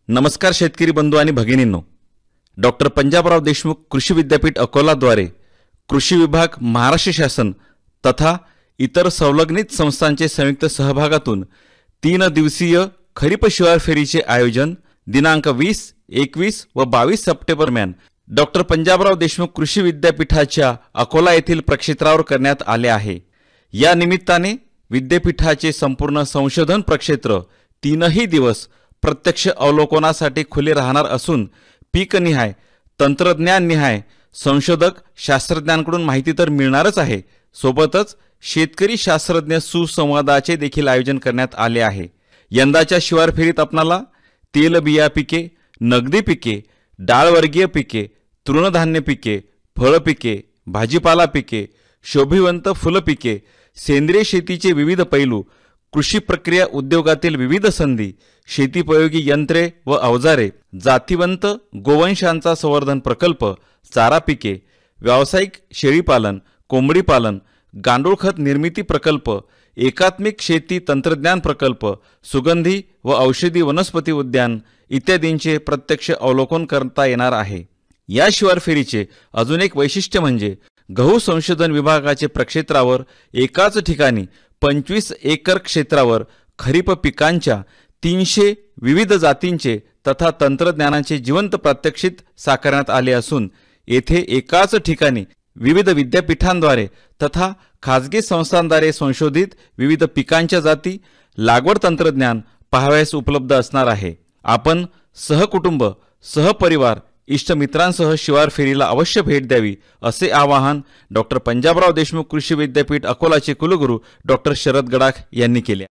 नमस्कार शेतकरी बंधू आणि भगिनींनो, डॉक्टर पंजाबराव देशमुख कृषी विद्यापीठ अकोलाद्वारे कृषी विभाग, महाराष्ट्र शासन तथा इतर संलग्नित संस्थांचे संयुक्त सहभागातून 3 दिवसीय खरीप शिवार फेरीचे आयोजन दिनांक 20, 21 व 22 सप्टेंबर दरम्यान डॉक्टर पंजाबराव देशमुख कृषी विद्यापीठाच्या अकोला येथील प्रक्षेत्रावर करण्यात आले आहे। या निमित्ताने विद्यापीठाचे संपूर्ण संशोधन प्रक्षेत्र 3ही दिवस प्रत्यक्ष अवलोकनासाठी खुले राहणार असून पीकनिहाय, तंत्रज्ञाननिहाय संशोधक शास्त्रज्ञांकडून माहिती तर मिळणारच आहे, सोबतच शेतकरी शास्त्रज्ञ सुसंवादाचे देखील आयोजन करण्यात आले आहे। यंदाच्या शिवार फेरीत आपणाला तेलबिया पिके, नगदी पिके, डाळवर्गीय पिके, तृणधान्य पिके, फळ पिके, भाजीपाला पिके, शोभिवंत फुल पिके, सेंद्रिय शेतीचे विविध पैलू, कृषी प्रक्रिया उद्योगातील विविध संधी, शेतीपयोगी यंत्रे व अवजारे, जातिवंत गोवंशांचा संवर्धन प्रकल्प, चारा पिके, व्यावसायिक शेळीपालन, कोंबडी पालन, गांडूळ खत निर्मिती प्रकल्प, एकात्मिक शेती तंत्रज्ञान प्रकल्प, सुगंधी व औषधी वनस्पती उद्यान इत्यादींचे प्रत्यक्ष अवलोकन करता येणार आहे। या शिवार फेरीचे अजून एक वैशिष्ट्य म्हणजे गहू संशोधन विभागाचे प्रक्षेत्रावर एकाच ठिकाणी 25 एकर क्षेत्रावर खरीप पिकांच्या 300 विविध जातींचे तथा तंत्रज्ञानाचे जिवंत प्रात्यक्षिक साकारण्यात आले असून येथे एकाच ठिकाणी विविध विद्यापीठांद्वारे तथा खाजगी संस्थांद्वारे संशोधित विविध पिकांच्या जाती, लागवड तंत्रज्ञान पाहावयास उपलब्ध असणार आहे। आपण सहकुटुंब, सहपरिवार, इष्टमित्रांसह शिवार फेरीला अवश्य भेट द्यावी असे आवाहन डॉक्टर पंजाबराव देशमुख कृषी विद्यापीठ अकोलाचे कुलगुरू डॉक्टर शरद गडाख यांनी केले।